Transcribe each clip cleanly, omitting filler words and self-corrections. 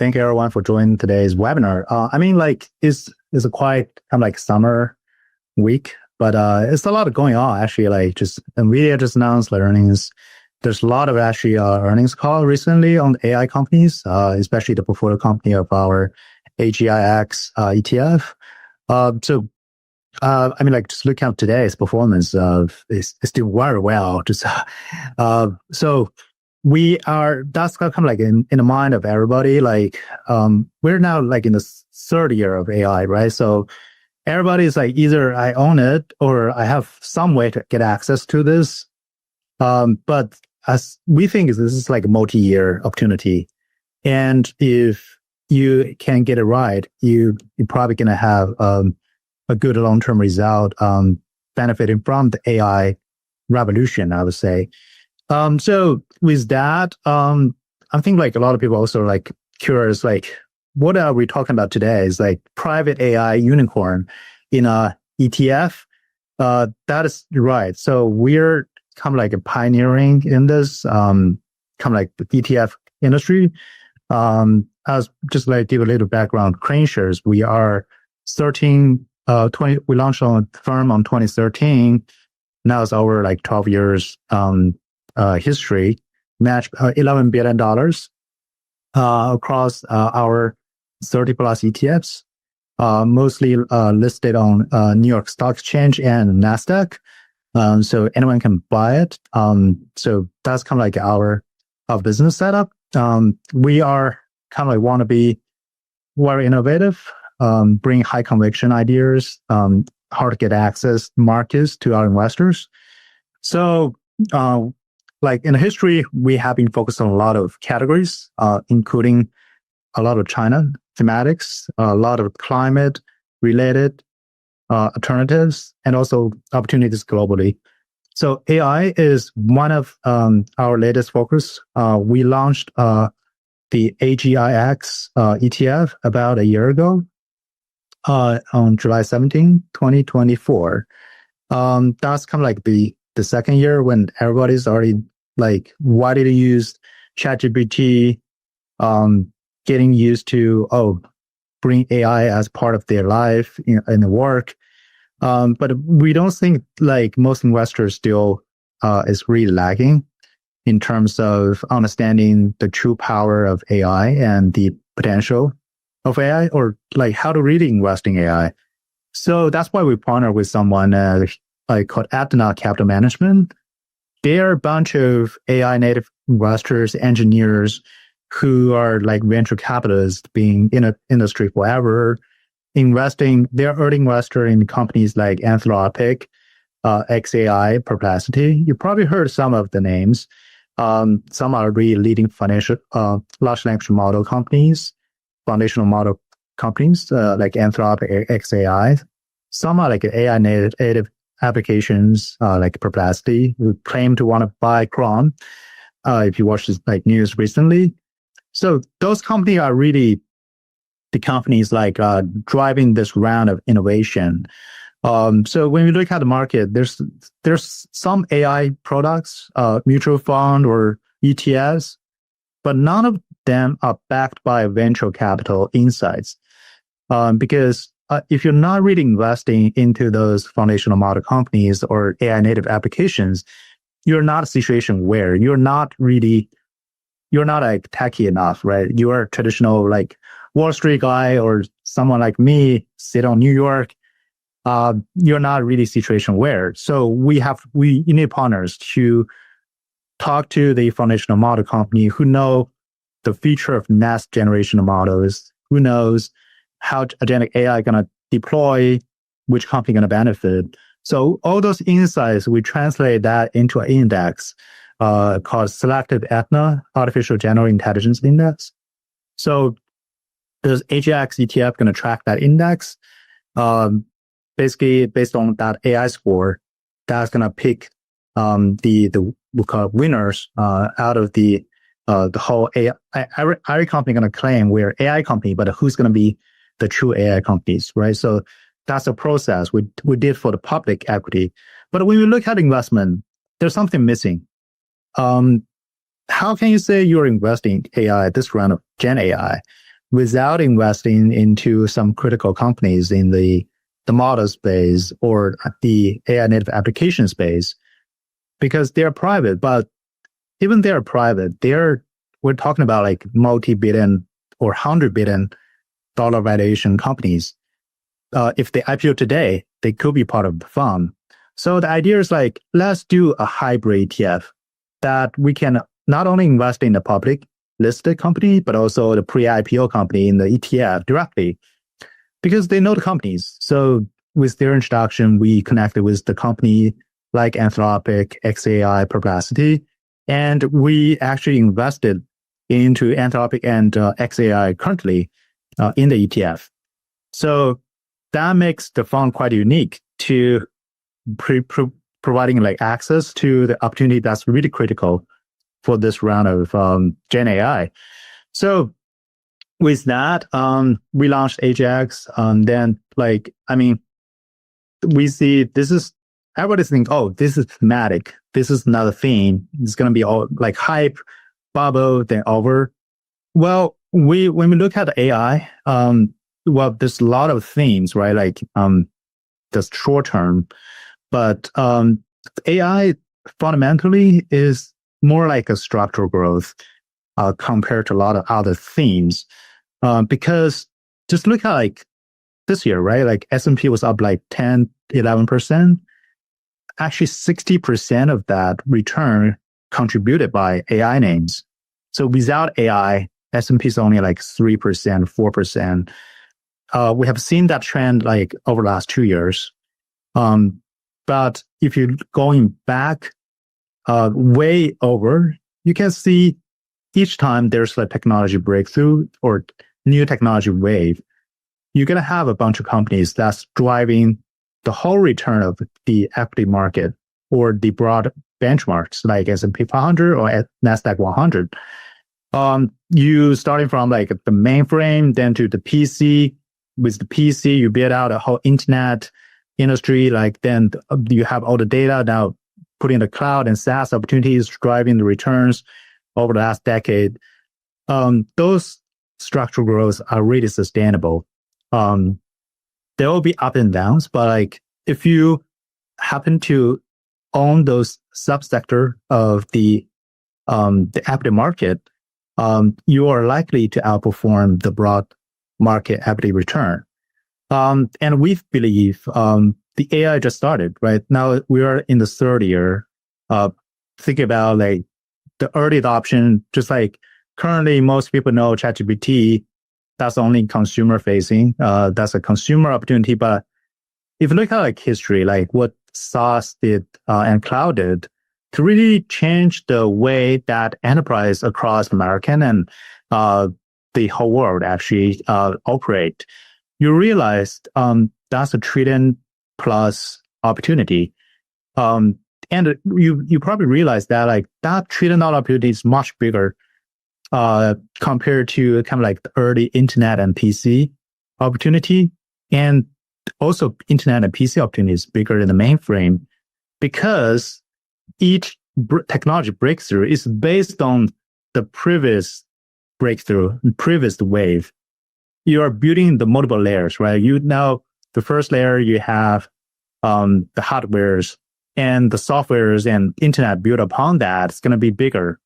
Thank you everyone for joining today's webinar. It's a quite kind of like summer week, but it's a lot going on actually. Like just NVIDIA just announced their earnings. There's a lot of actually earnings call recently on the AI companies, especially the portfolio company of our AGIX ETF. Just looking at today's performance, it's doing very well. That's kind of like in the mind of everybody. We're now like in the third year of AI, right? So everybody's like, either I own it or I have some way to get access to this. But as we think this is like a multi-year opportunity. And if you can get it right, you're probably going to have a good long-term result, benefiting from the AI revolution, I would say. So with that, I think like a lot of people also like curious, like what are we talking about today is like private AI unicorn in a ETF. That is right. So we're kind of like a pioneering in this, kind of like the ETF industry. As just like give a little background, KraneShares, we are 20, we launched on firm on 2013. Now it's over like 12 years, history, matched $11 billion across our 30 plus ETFs, mostly listed on New York Stock Exchange and NASDAQ. So anyone can buy it. So that's kind of like our business setup. We are kind of like want to be very innovative, bring high conviction ideas, hard to get access markets to our investors. So, like in the history, we have been focused on a lot of categories, including a lot of China thematics, a lot of climate related alternatives, and also opportunities globally. So AI is one of our latest focus. We launched the AGIX ETF about a year ago, on July 17, 2024. That's kind of like the second year when everybody's already like widely used ChatGPT, getting used to, bring AI as part of their life in the work. But we don't think like most investors still is really lagging in terms of understanding the true power of AI and the potential of AI, or like how to really invest in AI. So that's why we partner with someone called Athena Capital Management. They're a bunch of AI native investors, engineers who are like venture capitalists, being in an industry forever, investing. They're early investor in companies like Anthropic, XAI, Perplexity. You probably heard some of the names. Some are really leading financial large language model companies, foundational model companies like Anthropic, XAI. Some are like AI native applications like Perplexity, who claim to want to buy Chrome. If you watch this like news recently, so those companies are really the companies like driving this round of innovation. So when we look at the market, there's some AI products, mutual fund or ETFs, but none of them are backed by venture capital insights. Because if you're not really investing into those foundational model companies or AI native applications, you're not a situation where you're not like techie enough, right? You are a traditional like Wall Street guy or someone like me, sit on New York. You're not really situation where. So we need partners to talk to the foundational model company who know the feature of next generation of models, who knows how agentic AI going to deploy, which company going to benefit. So all those insights, we translate that into an index called Selected Athena Artificial General Intelligence Index. So there's AGIX ETF going to track that index. Basically, based on that AI score, that's going to pick the we call it winners out of the whole AI. Every company going to claim we're AI company, but who's going to be the true AI companies, right? So that's a process we did for the public equity. But when we look at investment, there's something missing. How can you say you're investing in AI, this round of Gen AI, without investing into some critical companies in the model space or the AI native application space, because they're private. But even they're private, we're talking about like multi-billion or $100 billion valuation companies. If they IPO today, they could be part of the fund. So the idea is like, let's do a hybrid ETF that we can not only invest in the public listed company, but also the pre-IPO company in the ETF directly, because they know the companies. So with their introduction, we connected with the company like Anthropic, XAI, Perplexity, and we actually invested into Anthropic and XAI currently in the ETF. So that makes the fund quite unique to providing like access to the opportunity that's really critical for this round of Gen AI. So with that, we launched AGIX. Then we see everybody thinks, oh, this is thematic. This is another theme. It's going to be all like hype, bubble, then over. Well, when we look at AI, there's a lot of themes, right? Like the short term, but AI fundamentally is more like a structural growth compared to a lot of other themes. Because just look at like this year, right? Like S&P was up like 10, 11%. Actually, 60% of that return contributed by AI names. So without AI, S&P is only like 3%, 4%. We have seen that trend like over the last 2 years. But if you're going back way over, you can see each time there's a technology breakthrough or new technology wave, you're going to have a bunch of companies that's driving the whole return of the equity market or the broad benchmarks like S&P 500 or NASDAQ 100. You starting from like the mainframe, then to the PC. With the PC, you build out a whole internet industry. Like then you have all the data now put in the cloud and SaaS opportunities driving the returns over the last decade. Those structural growths are really sustainable. There will be up and downs, but like if you happen to own those subsector of the equity market, you are likely to outperform the broad market equity return. And we believe the AI just started, right? Now we are in the third year. Think about like the early adoption, just like currently most people know ChatGPT, that's only consumer facing. That's a consumer opportunity. But if you look at like history, like what SaaS did and cloud did to really change the way that enterprise across America and the whole world actually operate, you realize that's $1 trillion plus opportunity. And you probably realize that like that $1 trillion opportunity is much bigger compared to kind of like the early internet and PC opportunity. And also internet and PC opportunity is bigger than the mainframe because each technology breakthrough is based on the previous breakthrough, previous wave. You are building the multiple layers, right? You now, the first layer, you have the hardwares and the softwares and internet built upon that. It's going to be bigger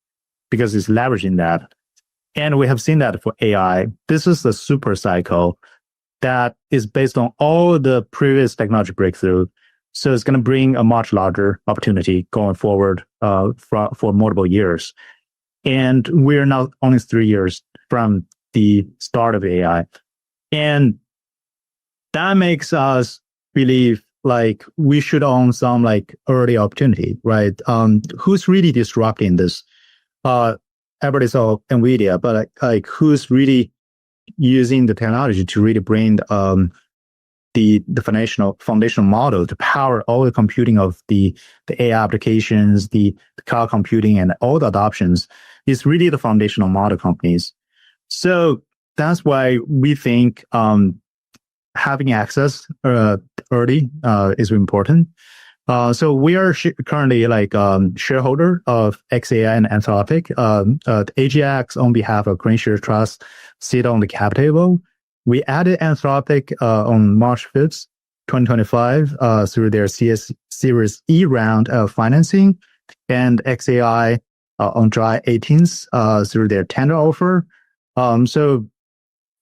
because it's leveraging that. And we have seen that for AI. This is the super cycle that is based on all the previous technology breakthrough. So it's going to bring a much larger opportunity going forward for multiple years. And we're now only 3 years from the start of AI. And that makes us believe like we should own some like early opportunity, right? Who's really disrupting this? Everybody saw NVIDIA, but like who's really using the technology to really bring the foundational model to power all the computing of the AI applications, the cloud computing, and all the adoptions is really the foundational model companies. So that's why we think having access early is important. So we are currently like shareholder of XAI and Anthropic. The AGIX on behalf of KraneShares Trust sit on the cap table. We added Anthropic on March 5th, 2025 through their Series E round of financing, and XAI on July 18th through their tender offer. So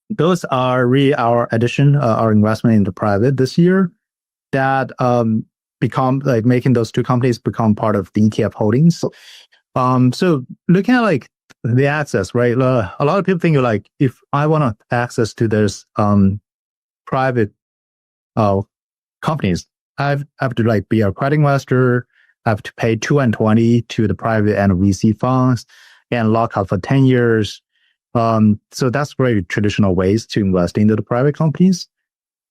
those are really our addition, our investment into private this year that become like making those two companies become part of the ETF holdings. So looking at like the access, right? A lot of people think like, if I want access to this private companies, I have to like be a credit investor. I have to pay 220 to the private and VC funds and lock up for 10 years. So that's very traditional ways to invest into the private companies.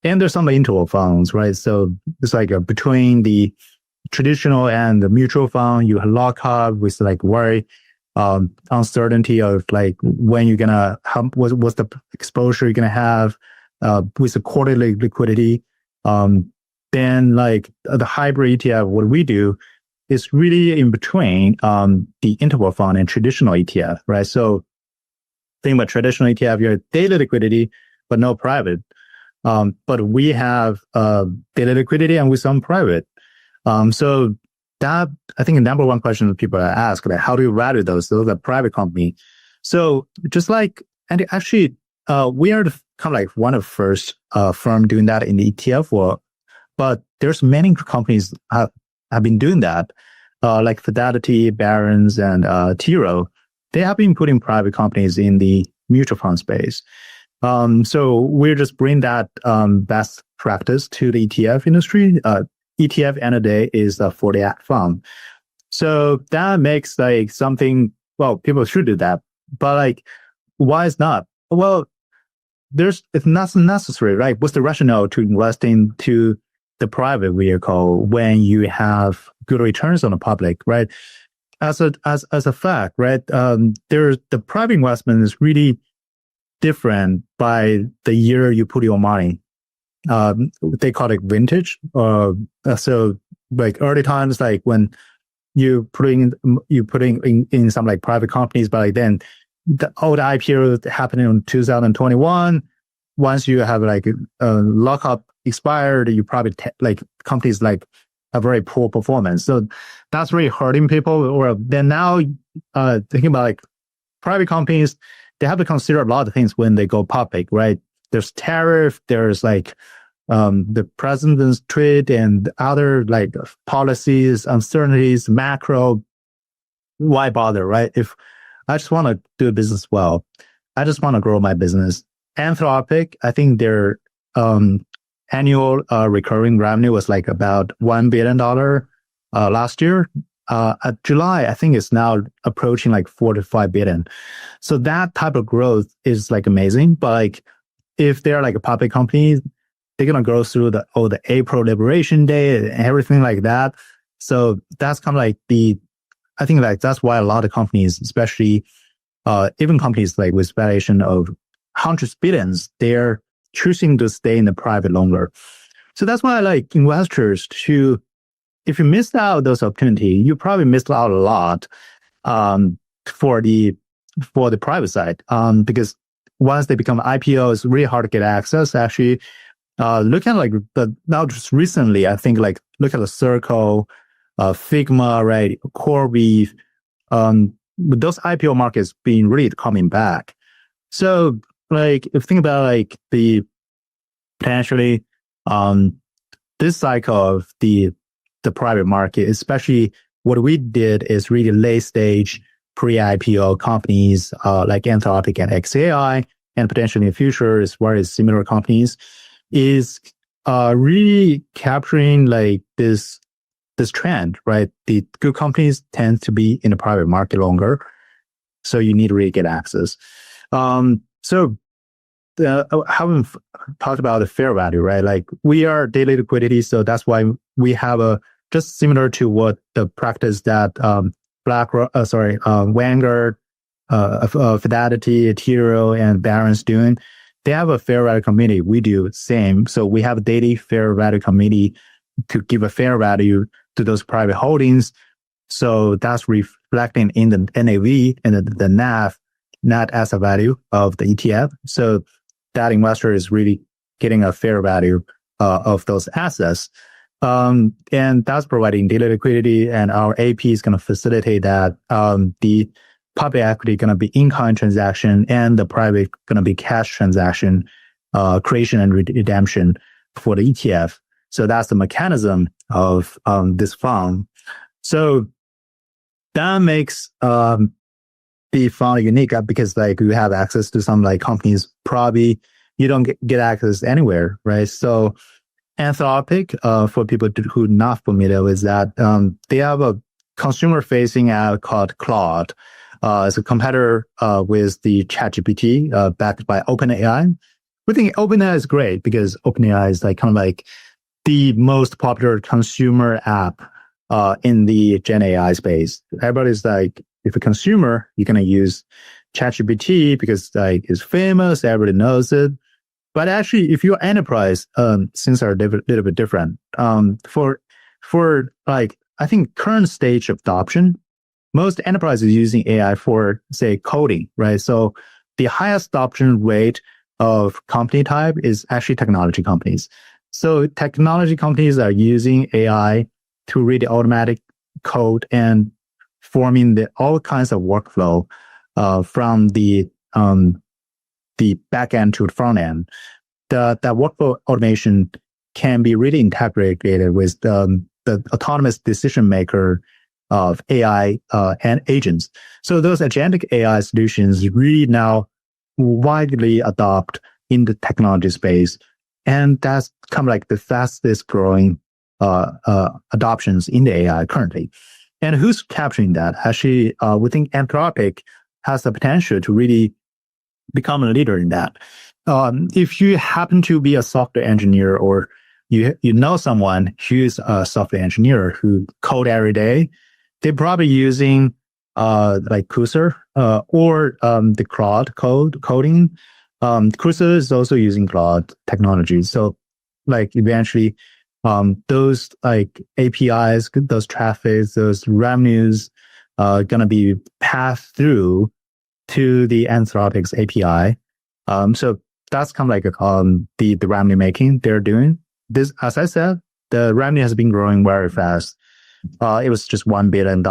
And there's some interval funds, right? So it's like between the traditional and the mutual fund, you lock up with like very uncertainty of like when you're gonna what's the exposure you're gonna have with the quarterly liquidity. Then like the hybrid ETF, what we do is really in between the interval fund and traditional ETF, right? So think about traditional ETF, you have daily liquidity, but no private. But we have daily liquidity and with some private. So that, I think the number one question that people ask, like, how do you value those? Those are private company. So just like, and actually, we are kind of like one of the first firm doing that in the ETF world. But there's many companies have been doing that, like Fidelity, Barron's, and T. Rowe. They have been putting private companies in the mutual fund space. So we're just bring that best practice to the ETF industry. ETF end of the day is a 40 Act fund. So that makes like something, well, people should do that. But like, why is not? Well, it's not necessary, right? What's the rationale to invest into the private vehicle when you have good returns on the public, right? As a fact, right? The private investment is really different by the year you put your money. They call it vintage. So like early times, like when you putting in some like private companies, but like then all the IPO happening in 2021. Once you have like lockup expired, you probably like companies like a very poor performance. So that's really hurting people. Or then now thinking about like private companies, they have to consider a lot of things when they go public, right? There's tariff, there's like the president's tweet and other like policies, uncertainties, macro. Why bother, right? If I just want to do business well, I just want to grow my business. Anthropic, I think their annual recurring revenue was like about $1 billion last year. At July, I think it's now approaching like 4 to 5 billion. So that type of growth is like amazing. But like, if they're like a public company, they're gonna go through the April Liberation Day and everything like that. So that's kind of like I think like that's why a lot of companies, especially even companies like with valuation of hundreds of billions, they're choosing to stay in the private longer. So that's why I like investors to, if you missed out those opportunities, you probably missed out a lot for the private side. Because once they become IPO, it's really hard to get access. Actually, look at like now just recently, I think like look at the Circle, Figma, right, CoreWeave, those IPO markets being really coming back. So like if you think about like the potentially this cycle of the private market, especially what we did is really late stage pre-IPO companies like Anthropic and XAI, and potentially in the future is very similar companies, is really capturing like this trend, right? The good companies tend to be in the private market longer, so you need to really get access. So haven't talked about the fair value, right? Like we are daily liquidity, so that's why we have just similar to what the practice that Vanguard, Fidelity, T. Rowe, and Barron's doing. They have a fair value committee. We do same. So we have a daily fair value committee to give a fair value to those private holdings. So that's reflecting in the NAV and the NAV, net asset value of the ETF. So that investor is really getting a fair value of those assets. And that's providing daily liquidity, and our AP is going to facilitate that. The public equity going to be in-kind transaction, and the private going to be cash transaction, creation and redemption for the ETF. So that's the mechanism of this fund. So that makes the fund unique because like you have access to some like companies probably you don't get access anywhere, right? So Anthropic, for people who are not familiar with that, they have a consumer-facing app called Claude. It's a competitor with the ChatGPT, backed by OpenAI. We think OpenAI is great because OpenAI is like kind of like the most popular consumer app in the Gen AI space. Everybody's like, if a consumer, you're gonna use ChatGPT because like it's famous, everybody knows it. But actually, if you're enterprise, things are a little bit different. For like, I think current stage of adoption, most enterprises using AI for, say, coding, right? So the highest adoption rate of company type is actually technology companies. So technology companies are using AI to read the automatic code and forming all kinds of workflow from the back end to the front end. That workflow automation can be really integrated with the autonomous decision maker of AI and agents. So those agentic AI solutions really now widely adopt in the technology space, and that's kind of like the fastest growing adoptions in the AI currently. And who's capturing that? Actually, we think Anthropic has the potential to really become a leader in that. If you happen to be a software engineer, or you know someone who's a software engineer who code every day, they're probably using like Cursor or the Claude coding. Cursor is also using Claude technology. So like eventually those like APIs, those traffics, those revenues are going to be passed through to the Anthropic's API. So that's kind of like the revenue making they're doing. This, as I said, the revenue has been growing very fast. It was just $1 billion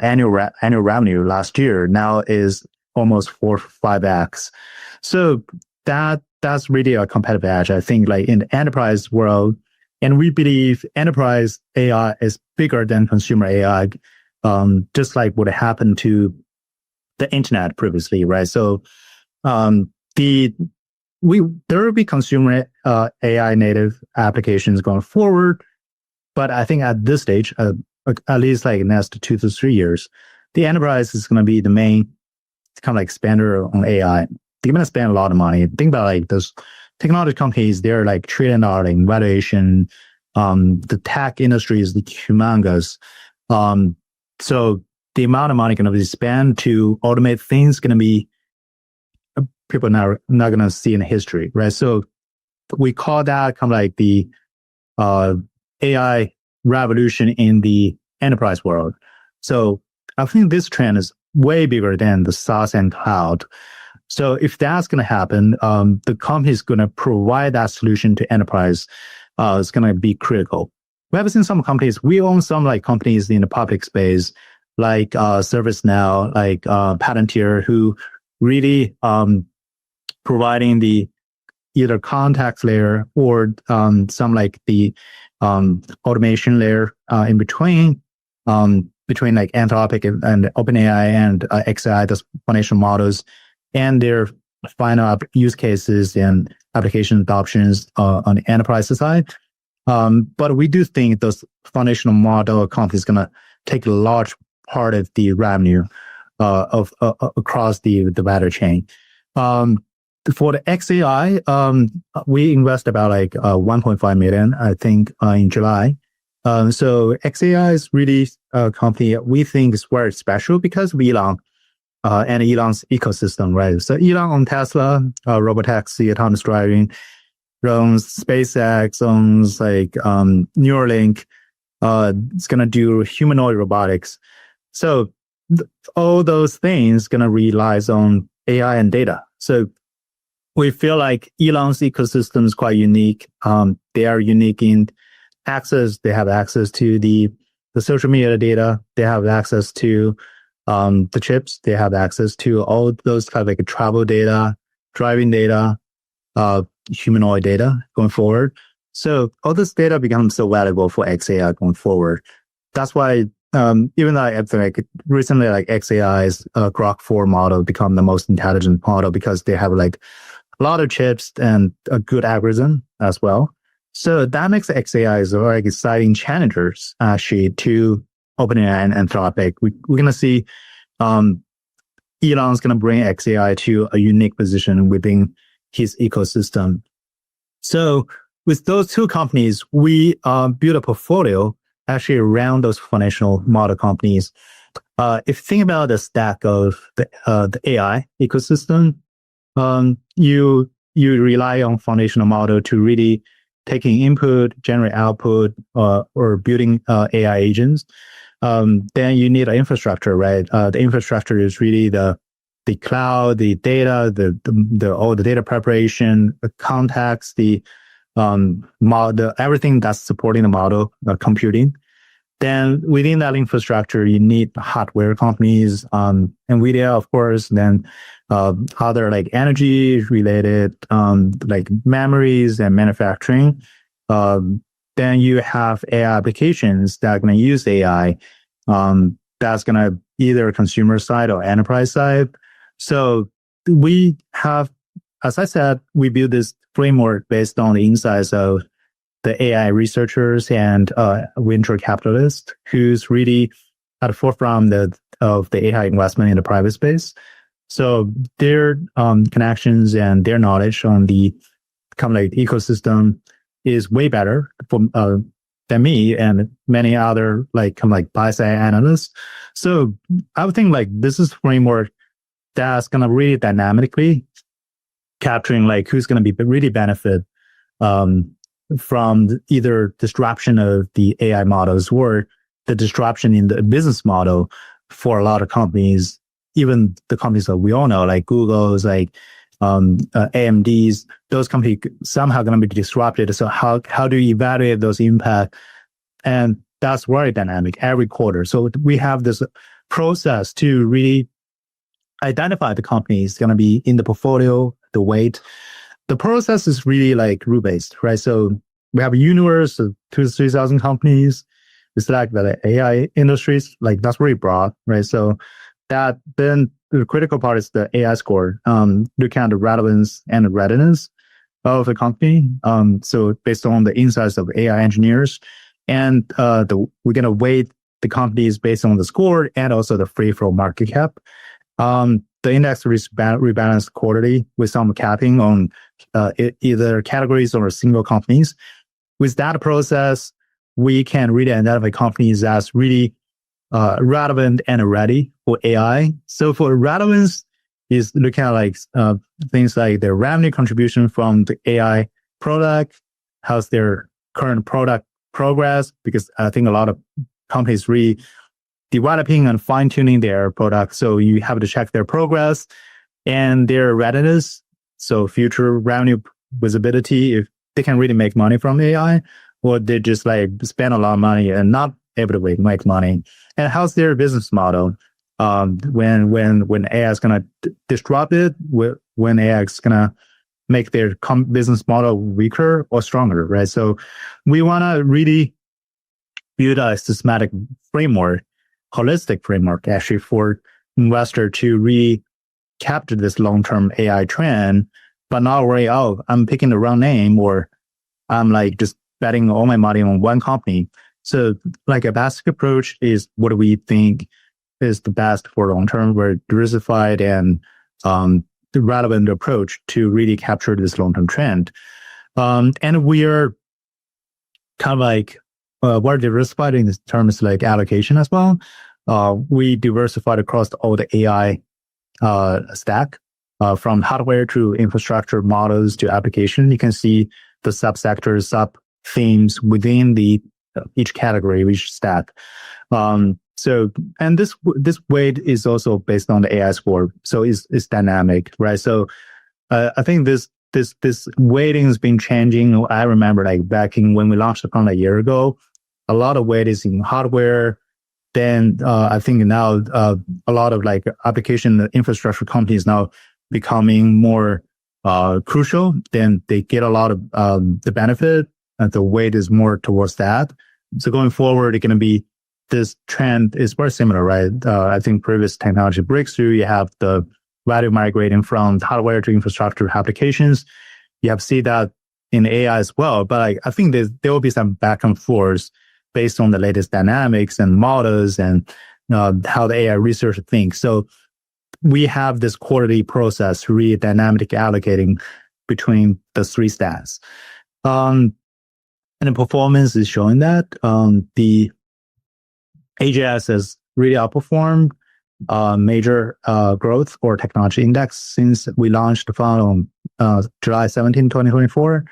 annual revenue last year. Now is almost 4-5x. So that's really a competitive edge, I think, like in the enterprise world. And we believe enterprise AI is bigger than consumer AI, just like what happened to the internet previously, right? So there will be consumer AI native applications going forward, but I think at this stage, at least like next 2 to 3 years, the enterprise is going to be the main kind of like spender on AI. They're going to spend a lot of money. Think about like those technology companies; they're like $1 trillion in valuation. The tech industry is humongous. So the amount of money going to be spent to automate things going to be people not going to see in history, right? So we call that kind of like the AI revolution in the enterprise world. So I think this trend is way bigger than the SaaS and cloud. So if that's going to happen, the company is going to provide that solution to enterprise. It's going to be critical. We have seen some companies. We own some like companies in the public space, like ServiceNow, like Palantir, who really providing the either context layer or some like the automation layer in between like Anthropic and OpenAI and XAI, those foundation models, and their final use cases and application adoptions on the enterprise side. But we do think those foundational model companies going to take a large part of the revenue of across the value chain. For the XAI, we invest about like 1.5 million, I think, in July. So XAI is really a company we think is very special because of Elon and Elon's ecosystem, right? So Elon owns Tesla, robotaxi, autonomous driving, owns SpaceX, owns like Neuralink. It's going to do humanoid robotics. So all those things going to relies on AI and data. So we feel like Elon's ecosystem is quite unique. They are unique in access. They have access to the social media data. They have access to the chips. They have access to all those kind of like travel data, driving data, humanoid data going forward. So all this data becomes so valuable for XAI going forward. That's why even though I think recently like XAI's Grok 4 model become the most intelligent model because they have like a lot of chips and a good algorithm as well. So that makes XAI a very exciting challengers actually to OpenAI and Anthropic. We're going to see Elon's going to bring XAI to a unique position within his ecosystem. So with those two companies, we build a portfolio actually around those foundational model companies. If you think about the stack of the AI ecosystem, you rely on foundational model to really taking input, generate output, or building AI agents. Then you need an infrastructure, right? The infrastructure is really the cloud, the data, the all the data preparation, the context, the model, everything that's supporting the model, computing. Then within that infrastructure, you need hardware companies, NVIDIA, of course, then other like energy related, like memories and manufacturing. Then you have AI applications that are going to use AI. That's going to either consumer side or enterprise side. So we have, as I said, we build this framework based on the insights of the AI researchers and venture capitalists who's really at the forefront of the AI investment in the private space. So their connections and their knowledge on the kind of like ecosystem is way better than me and many other like kind of like buy side analysts. So I would think like this is framework that's gonna really dynamically capturing like who's gonna be really benefit from either disruption of the AI models or the disruption in the business model for a lot of companies, even the companies that we all know, like Google's, like AMD's, those companies somehow going to be disrupted. So how do you evaluate those impacts? And that's very dynamic every quarter. So we have this process to really identify the companies going to be in the portfolio, the weight. The process is really like rule-based, right? So we have a universe of 2,000 to 3,000 companies. It's like the AI industries, like that's really broad, right? So that then the critical part is the AI score, looking at the relevance and the readiness of the company. So based on the insights of AI engineers, and we're gonna weight the companies based on the score and also the free float market cap. The index rebalanced quarterly with some capping on either categories or single companies. With that process, we can really identify companies that's really relevant and ready for AI. So for relevance is looking at like things like their revenue contribution from the AI product, how's their current product progress, because I think a lot of companies really developing and fine-tuning their product. So you have to check their progress and their readiness. So future revenue visibility, if they can really make money from AI, or they just like spend a lot of money and not able to make money. And how's their business model? When AI is going to disrupt it, when AI is going to make their business model weaker or stronger, right? So we want to really build a systematic framework, holistic framework actually for investor to really capture this long-term AI trend, but not worry, oh, I'm picking the wrong name, or I'm like just betting all my money on one company. So like a basic approach is what do we think is the best for long-term, very diversified and the relevant approach to really capture this long-term trend. And we are kind of like we're diversified in terms like allocation as well. We diversified across all the AI stack, from hardware to infrastructure models to application. You can see the subsectors, sub themes within the each category, each stack. So, and this weight is also based on the AI score, so it's dynamic, right? So, I think this weighting has been changing. I remember like back in when we launched the fund a year ago, a lot of weight is in hardware. Then I think now a lot of like application infrastructure companies now becoming more crucial. Then they get a lot of the benefit, and the weight is more towards that. So going forward, it's going to be this trend is very similar, right? I think previous technology breakthrough, you have the value migrating from hardware to infrastructure applications. You have seen that in AI as well, but I think there will be some back and forth based on the latest dynamics and models and how the AI researcher thinks. So we have this quarterly process, really dynamic allocating between the three stats. And the performance is showing that the AGIX has really outperformed major growth or technology index since we launched the fund on July 17, 2024.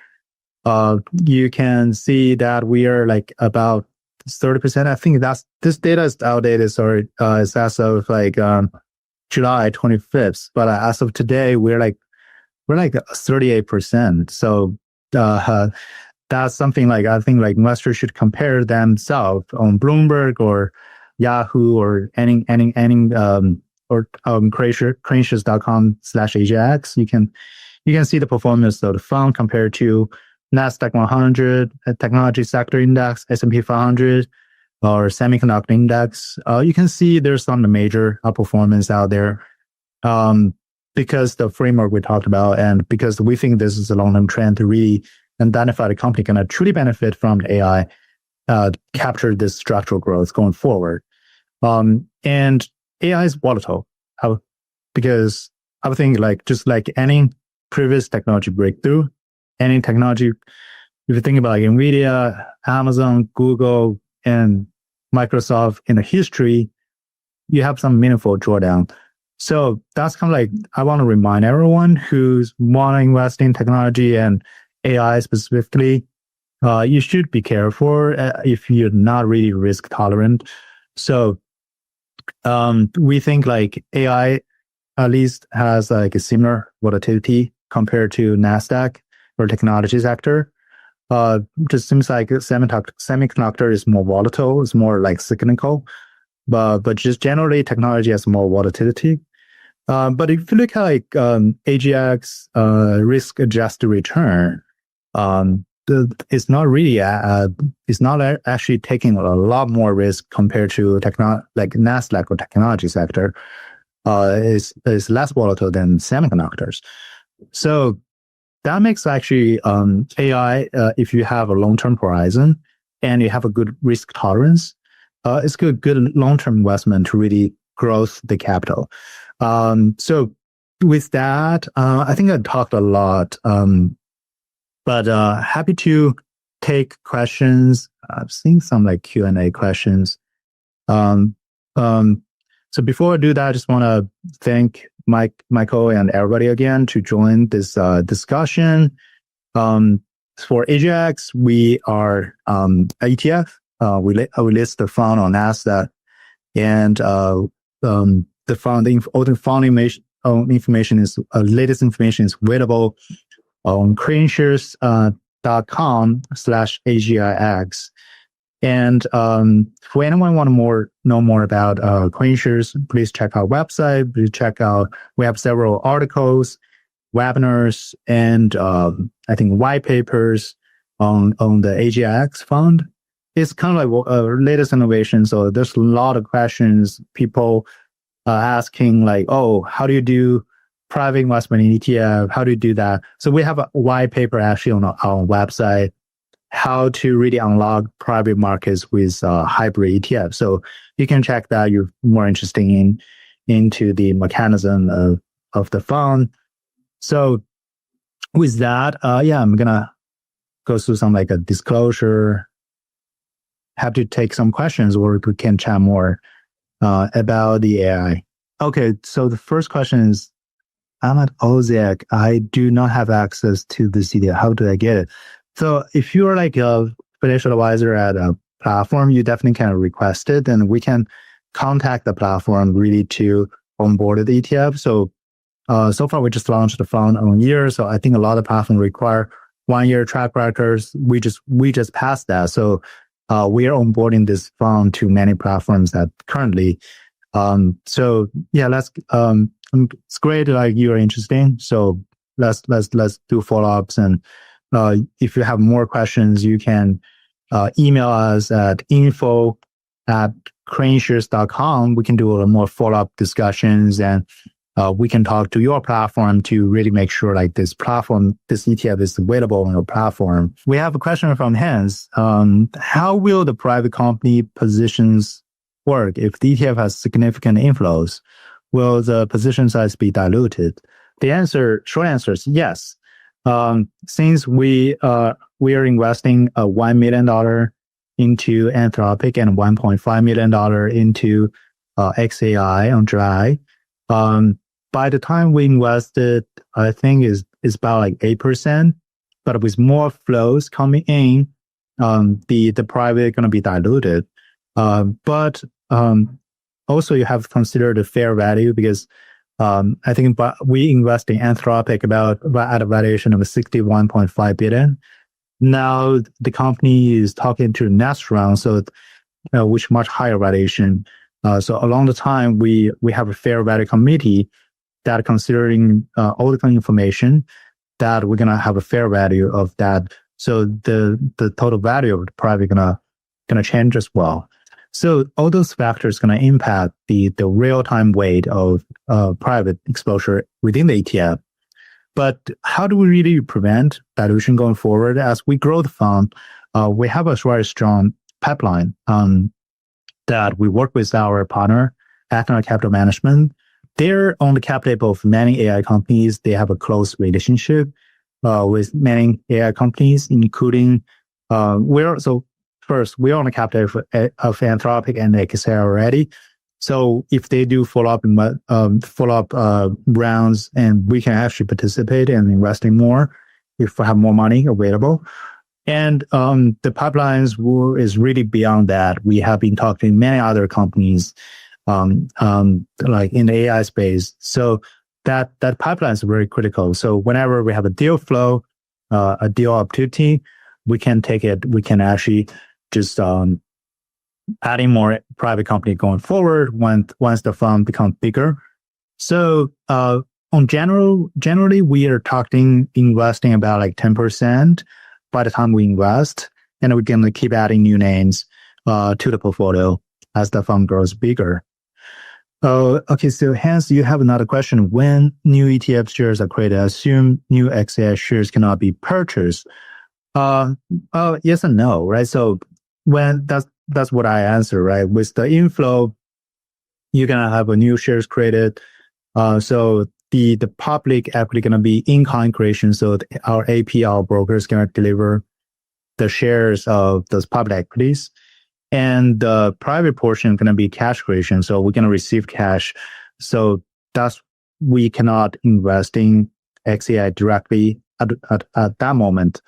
You can see that we are like about 30%. I think this data is outdated. Sorry, it's as of like July 25th. But as of today, we're like 38%. So that's something like I think like investors should compare themselves on Bloomberg or Yahoo or any or KraneShares.com/AGIX. You can see the performance of the fund compared to Nasdaq 100, technology sector index, S&P 500, or semiconductor index. You can see there's some major outperformance out there because the framework we talked about, and because we think this is a long-term trend to really identify the company going to truly benefit from the AI, capture this structural growth going forward. And AI is volatile because I would think like just like any previous technology breakthrough, any technology, if you think about like NVIDIA, Amazon, Google, and Microsoft in the history, you have some meaningful drawdown. So that's kind of like, I want to remind everyone who's want to invest in technology and AI specifically, you should be careful if you're not really risk tolerant. So we think like AI at least has like a similar volatility compared to Nasdaq or technology sector. Just seems like semiconductor is more volatile, it's more like cyclical, but just generally technology has more volatility. But if you look at like AGIX risk adjusted return, it's not really it's not actually taking a lot more risk compared to like Nasdaq or technology sector. Is less volatile than semiconductors. So that makes actually AI, if you have a long-term horizon and you have a good risk tolerance, it's good long-term investment to really grow the capital. So with that, I think I talked a lot, but happy to take questions. I've seen some like Q&A questions. So before I do that, I just want to thank Michael and everybody again to join this discussion. For AGIX, we are ETF. We list the fund on Nasdaq, and all the fund information is latest information is available on KraneShares.com/AGIX. And for anyone want to know more about KraneShares, please check our website. Please check out, we have several articles, webinars, and I think white papers on the AGIX fund. It's kind of like latest innovation. So there's a lot of questions people asking like, oh, how do you do private investment in ETF? How do you do that? So we have a white paper actually on our website, how to really unlock private markets with hybrid ETF. So you can check that. You're more interested into the mechanism of the fund. So with that, I'm gonna go through some like a disclosure. Have to take some questions, or we can chat more about the AI. Okay, so the first question is, I'm at OZAC. I do not have access to the CDI. How do I get it? So if you're like a financial advisor at platform, you definitely can request it, and we can contact the platform really to onboard the ETF. So so far we just launched the fund on year. So I think a lot of platforms require 1 year track records. We just passed that. So we are onboarding this fund to many platforms that currently. So yeah, it's great. Like you're interested. So let's do follow-ups. And if you have more questions, you can email us at info@KraneShares.com. We can do a more follow-up discussions, and we can talk to your platform to really make sure like this ETF is available on your platform. We have a question from Hans. How will the private company positions work if the ETF has significant inflows? Will the position size be diluted? Short answer is yes. Since we are investing $1 million into Anthropic and $1.5 million into XAI on July, by the time we invested, I think is about like 8%, but with more flows coming in, the private going to be diluted. But also you have to consider the fair value, because I think we invest in Anthropic at a valuation of 61.5 billion. Now the company is talking to the next round, so which much higher valuation. So along the time, we have a fair value committee that considering all the information that we're gonna have a fair value of that. So the total value of the private gonna change as well. So all those factors gonna impact the real time weight of private exposure within the ETF. But how do we really prevent dilution going forward? As we grow the fund, we have a very strong pipeline that we work with our partner, Athena Capital Management. They're on the cap table of many AI companies. They have a close relationship with many AI companies, including first, we're on the cap table of Anthropic and XAI already. So if they do follow-up rounds, and we can actually participate in investing more if we have more money available. And the pipelines is really beyond that. We have been talking to many other companies like in the AI space. So that pipeline is very critical. So whenever we have a deal flow, a deal opportunity, we can take it. We can actually just adding more private company going forward once the fund becomes bigger. So generally we are investing about like 10% by the time we invest, and we can keep adding new names to the portfolio as the fund grows bigger. Okay, so Hans, you have another question. When new ETF shares are created, I assume new XAI shares cannot be purchased. Yes and no, right? So when that's what I answer, right? With the inflow, you're gonna have a new shares created. So the public equity gonna be in-kind creation. So our AP, our brokers gonna deliver the shares of those public equities, and the private portion gonna be cash creation. So we're gonna receive cash. So we cannot invest in XAI directly at that moment.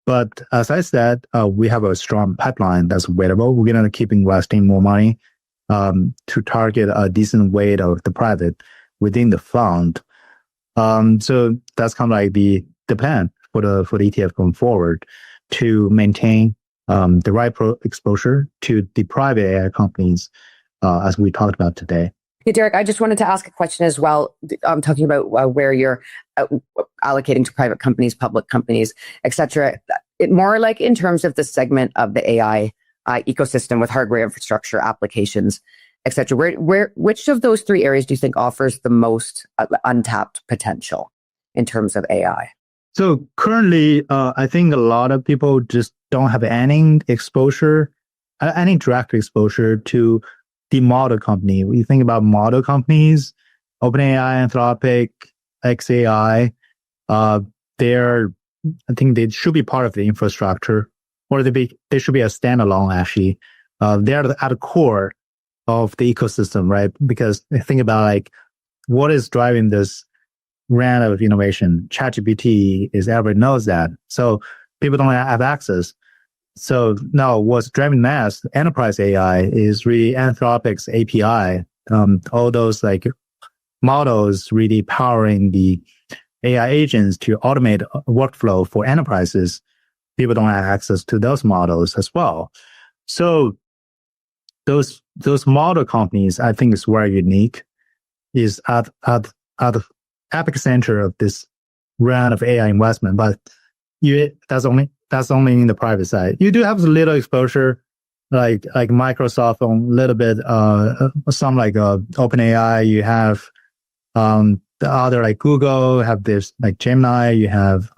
But as I said, we have a strong pipeline that's available. We're going to keep investing more money to target a decent weight of the private within the fund. So that's kind of like the plan for the ETF going forward, to maintain the right exposure to the private AI companies, as we talked about today. Hey, Derek, I just wanted to ask a question as well. I'm talking about where you're allocating to private companies, public companies, et cetera. More like in terms of the segment of the AI ecosystem with hardware infrastructure, applications, et cetera. Which of those three areas do you think offers the most untapped potential in terms of AI? So currently, I think a lot of people just don't have any exposure, any direct exposure to the model company. When you think about model companies, OpenAI, Anthropic, XAI, I think they should be part of the infrastructure, or they should be a standalone. Actually, they're at the core of the ecosystem, right? Because think about like what is driving this round of innovation. ChatGPT everybody knows that, so people don't have access. So now what's driving mass enterprise AI is really Anthropic's API. All those like models really powering the AI agents to automate workflow for enterprises. People don't have access to those models as well. So those model companies, I think, is very unique. Is at the epicenter of this round of AI investment, but that's only in the private side. You do have a little exposure, like Microsoft on a little bit, some like OpenAI. You have the other like Google have this like Gemini. You have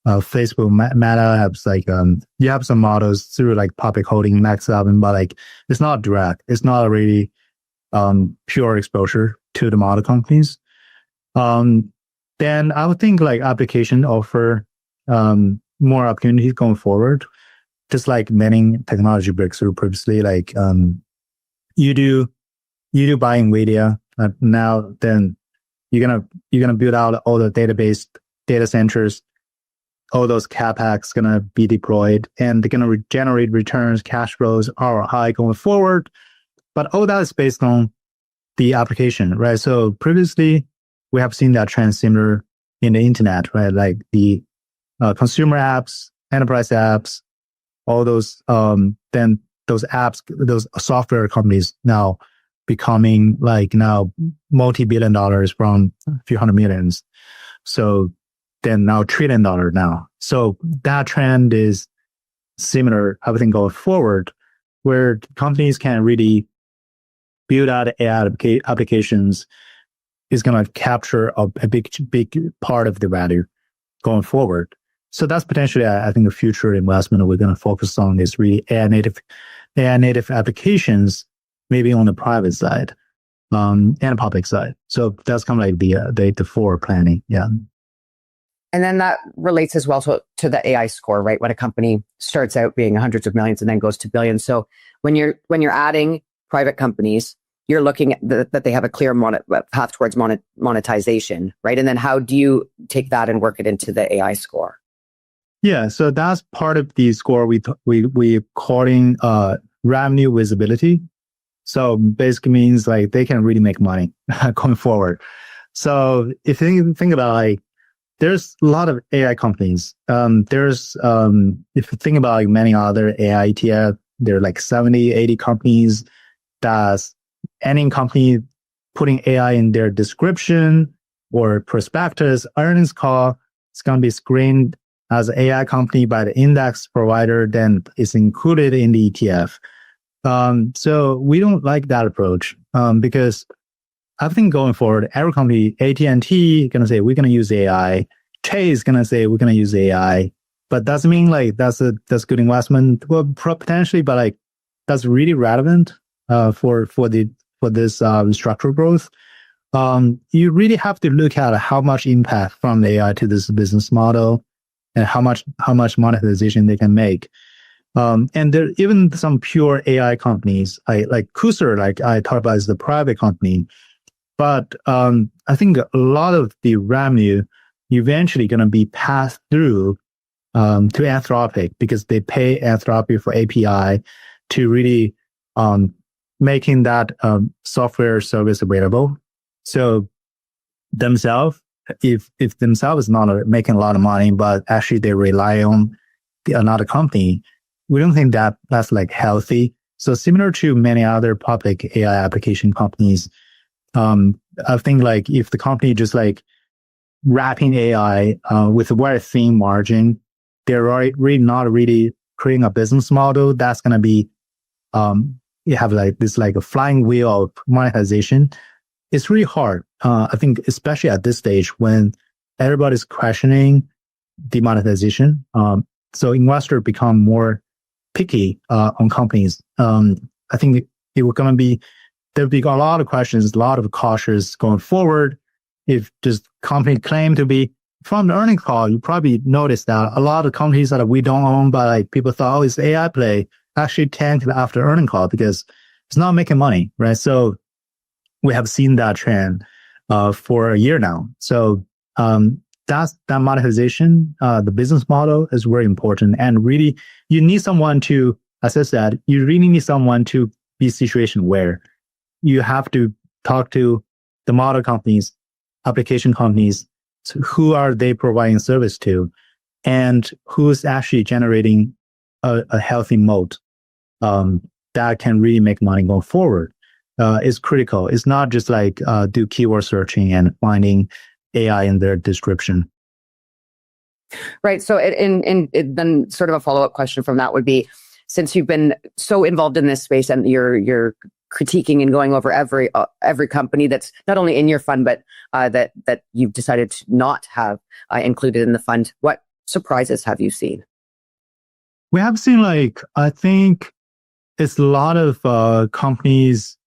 Facebook Meta has like you have some models through like public holding Max 7, but like it's not direct. It's not really pure exposure to the model companies. Then I would think like application offer more opportunities going forward. Just like many technology breakthrough previously, like you do buy NVIDIA now, then you're gonna build out all the data centers. All those capex gonna be deployed, and they're gonna generate returns, cash flows, ROI going forward. But all that is based on the application, right? So previously, we have seen that trend similar in the internet, right? Like the consumer apps, enterprise apps, all those, then those apps, those software companies now becoming like now multi-billion dollars from a few hundred millions. So then now $1 trillion now. So that trend is similar, I think, going forward, where companies can really build out AI applications is going to capture a big part of the value going forward. So that's potentially, I think, a future investment we're going to focus on is really AI native applications, maybe on the private side and public side. So that's kind of like the forward planning. Yeah. And then that relates as well to the AI score, right? When a company starts out being hundreds of millions and then goes to billions. So when you're adding private companies, you're looking at that they have a clear path towards monetization, right? And then how do you take that and work it into the AI score? Yeah, so that's part of the score we calling revenue visibility. So basically means like they can really make money going forward. So if you think about like, there's a lot of AI companies. If you think about like many other AI ETF, there are like 70, 80 companies. That's any company putting AI in their description or prospectus, earnings call, it's going to be screened as an AI company by the index provider, then it's included in the ETF. So we don't like that approach because I think going forward, every company, AT&T going to say, we're going to use AI. Chase going to say, we're going to use AI. But doesn't mean like that's good investment. Well, potentially, but like that's really relevant for this structural growth. You really have to look at how much impact from AI to this business model and how much monetization they can make. And there even some pure AI companies, like Kuser, like I talked about, is the private company. But I think a lot of the revenue eventually going to be passed through to Anthropic because they pay Anthropic for API to really making that software service available. So themselves, if themselves is not making a lot of money, but actually they rely on another company, we don't think that that's like healthy. So similar to many other public AI application companies, I think like if the company just like wrapping AI with a very thin margin, they're really not really creating a business model that's going to be you have like this like a flying wheel of monetization. It's really hard. I think especially at this stage when everybody's questioning the monetization. So investors become more picky on companies. I think there'll be a lot of questions, a lot of cautious going forward. If just company claim to be from the earnings call, you probably noticed that a lot of companies that we don't own, but like people thought, it's AI play, actually tanked after earnings call because it's not making money, right? So we have seen that trend for a year now. So that monetization, the business model is very important. And really, you need someone to, as I said, you really need someone to be situation aware. You have to talk to the model companies, application companies, so who are they providing service to, and who's actually generating a healthy moat that can really make money going forward. Is critical. It's not just like do keyword searching and finding AI in their description. Right. So then sort of a follow-up question from that would be, since you've been so involved in this space and you're critiquing and going over every company that's not only in your fund, but that you've decided to not have included in the fund, what surprises have you seen? We have seen, like, I think it's a lot of companies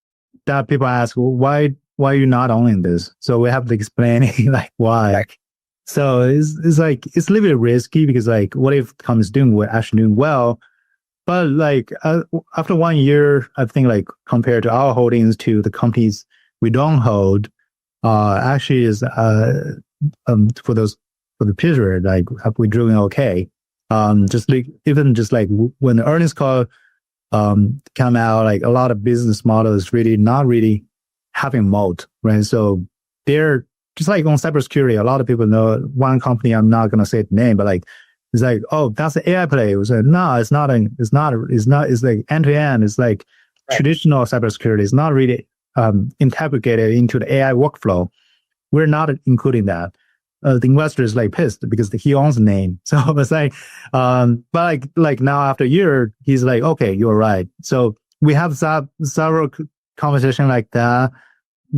that people ask, well, why are you not owning this? So we have to explain like why. Right. So it's like, it's a little bit risky because like, what if the company's actually doing well? But like after 1 year, I think like compared to our holdings to the companies we don't hold, actually is for the period, like we're doing okay. Just like when the earnings call come out, like a lot of business models really not really having moat, right? So they're just like on cybersecurity. A lot of people know one company. I'm not gonna say the name, but like it's like, oh, that's an AI play. It was like, no, it's not. It's like end to end. It's like traditional cybersecurity. It's not really integrated into the AI workflow. We're not including that. The investor is like pissed because he owns the name. So it's like, but like now after a year, he's like, okay, you're right. So we have several conversations like that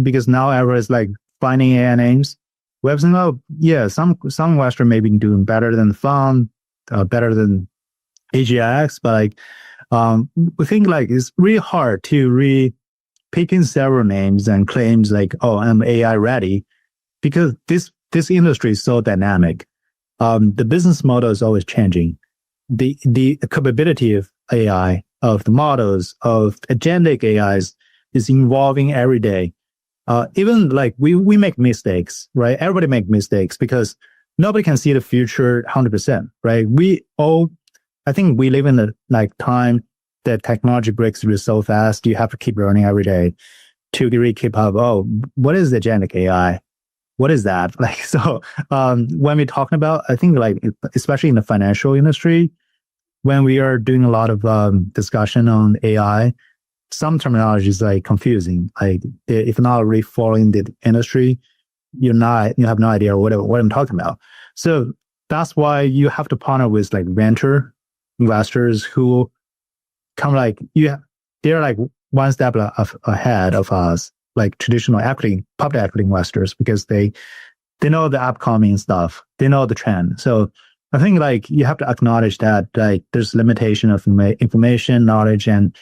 because now everyone is like finding AI names. We have seen, oh yeah, some investor may be doing better than the fund, better than AGIX, but like we think like it's really hard to pick in several names and claims like, oh, I'm AI ready, because this industry is so dynamic. The business model is always changing. The capability of AI, of the models, of agentic AIs is evolving every day. Even like we make mistakes, right? Everybody make mistakes because nobody can see the future 100%, right? I think we live in a like time that technology breaks through so fast. You have to keep learning every day to really keep up. Oh, what is agentic AI? What is that? Like, so when we're talking about, I think like, especially in the financial industry, when we are doing a lot of discussion on AI, some terminology is like confusing. Like if you're not really following the industry, you have no idea what I'm talking about. So that's why you have to partner with like venture investors who come like, they're like one step ahead of us, like traditional public equity investors, because they know the upcoming stuff, they know the trend. So I think like you have to acknowledge that like there's limitation of information, knowledge, and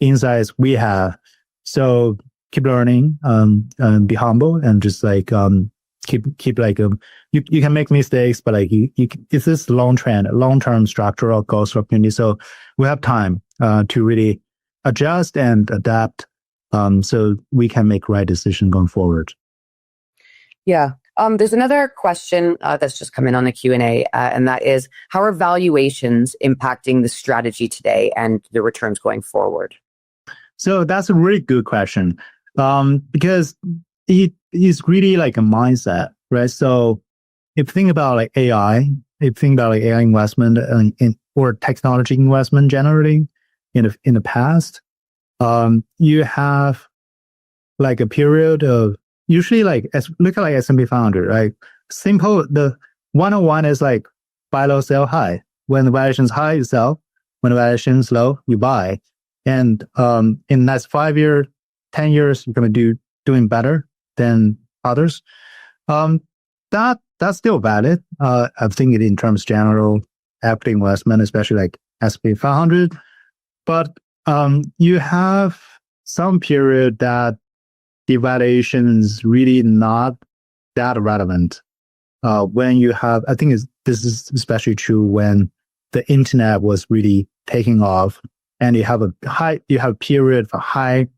insights we have. So keep learning, be humble, and just like keep like you can make mistakes, but like it's this long-term structural growth opportunity. So we have time to really adjust and adapt, so we can make right decision going forward. Yeah. There's another question that's just come in on the Q&A, and that is, how are valuations impacting the strategy today and the returns going forward? So that's a really good question, because it is really like a mindset, right? So if you think about like AI, investment or technology investment generally in the past, you have like a period of usually like look at like S&P 500, right? Simple. The 101 is like buy low, sell high. When the valuation is high, you sell. When the valuation is low, you buy. And in the next 5 years, 10 years, you're going to doing better than others. That's still valid. I think it in terms of general equity investment, especially like S&P 500. But you have some period that the valuation is really not that relevant. When you have, I think this is especially true when the internet was really taking off, and you have a period for high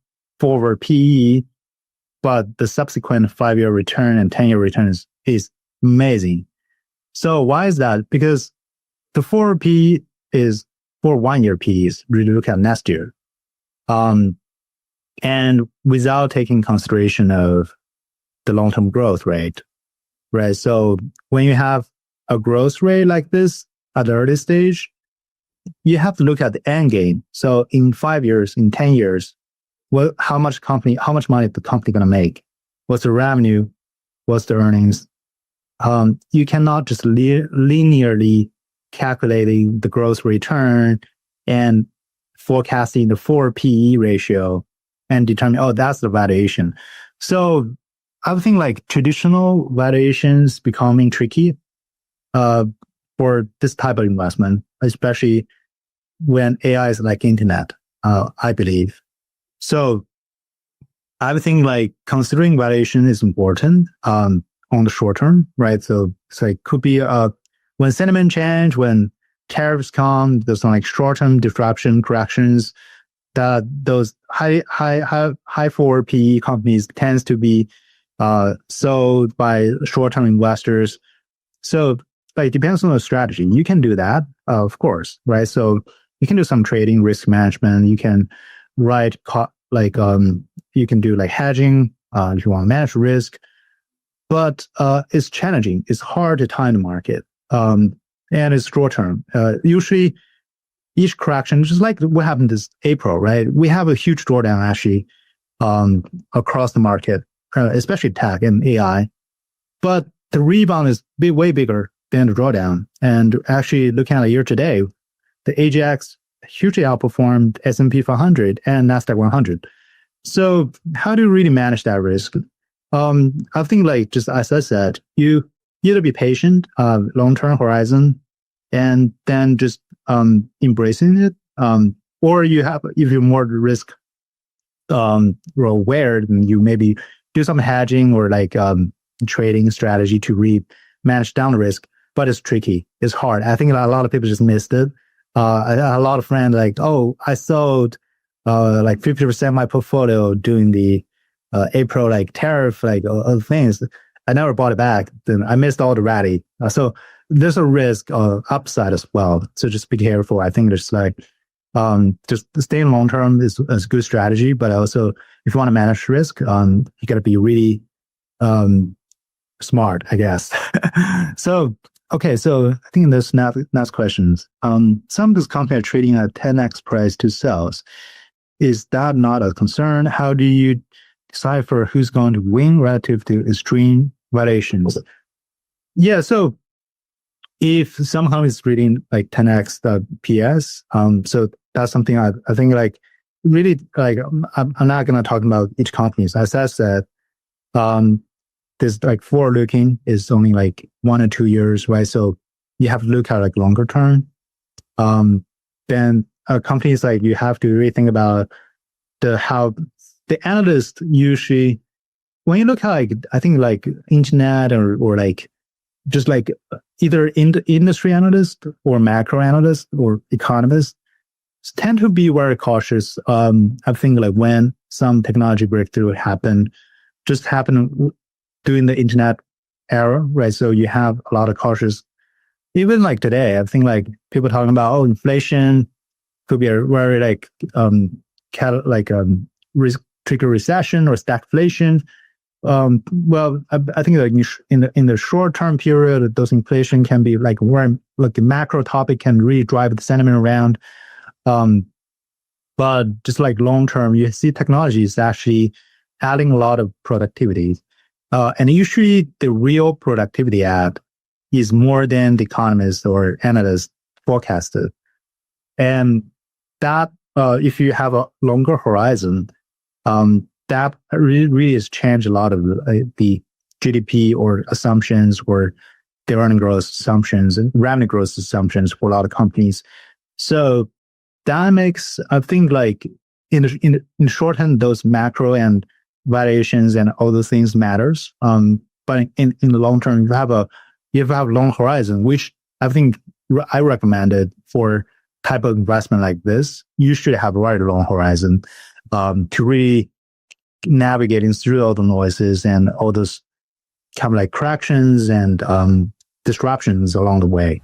forward PE, but the subsequent 5-year return and 10-year return is amazing. So why is that? Because the 4P is for 1 year Ps, really look at next year. And without taking consideration of the long-term growth rate, right? So when you have a growth rate like this at the early stage, you have to look at the end game. So in 5 years, in 10 years, how much money the company going to make? What's the revenue? What's the earnings? You cannot just linearly calculating the growth return and forecasting the 4 PE ratio and determine, oh, that's the valuation. So I think like traditional valuations becoming tricky for this type of investment, especially when AI is like internet, I believe. So I think like considering valuation is important on the short term, right? So it could be when sentiment change, when tariffs come, there's some like short-term disruption corrections, that those high forward PE companies tends to be sold by short-term investors. So it depends on the strategy. You can do that, of course, right? So you can do some trading, risk management. You can write you can do like hedging if you want to manage risk. But it's challenging. It's hard to time the market, and it's short term. Usually, each correction, just like what happened this April, right? We have a huge drawdown actually across the market, especially tech and AI. But the rebound is way bigger than the drawdown. And actually, looking at a year to date, the AGIX hugely outperformed S&P 500 and Nasdaq 100. So how do you really manage that risk? I think like just as I said, you either be patient, long-term horizon, and then just embracing it, or if you're more risk aware, then you maybe do some hedging or like trading strategy to manage down the risk. But it's tricky. It's hard. I think a lot of people just missed it. A lot of friends like, oh, I sold like 50% of my portfolio during the April like tariff like other things. I never bought it back. Then I missed all the rally. So there's a risk upside as well. So just be careful. I think there's like just staying long term is a good strategy, but also if you want to manage risk, you got to be really smart, I guess. So okay, so I think there's next questions. Some of these companies are trading at 10x price to sales. Is that not a concern? How do you decipher who's going to win relative to extreme valuations? Yeah, so if some company is trading like 10x the PS, so that's something I think like really like I'm not going to talk about each company. As I said, this like forward looking is only like 1 or 2 years, right? So you have to look at like longer term. Then companies like you have to really think about how the analyst usually, when you look at like I think like internet or like just like either industry analyst or macro analyst or economist tend to be very cautious. I think like when some technology breakthrough happened during the internet era, right? So you have a lot of cautious. Even like today, I think like people talking about inflation could be a very like trigger recession or stagflation. Well, I think like in the short term period, those inflation can be like where like a macro topic can really drive the sentiment around. But just like long term, you see technology is actually adding a lot of productivity. And usually the real productivity add is more than the economists or analysts forecasted. And that, if you have a longer horizon, that really has changed a lot of the GDP or assumptions or the earning growth assumptions and revenue growth assumptions for a lot of companies. So that makes, I think like in the short term, those macro and valuations and all those things matters. But in the long term, you have long horizon, which I think I recommended for type of investment like this. You should have a very long horizon to really navigating through all the noises and all those kind of like corrections and disruptions along the way.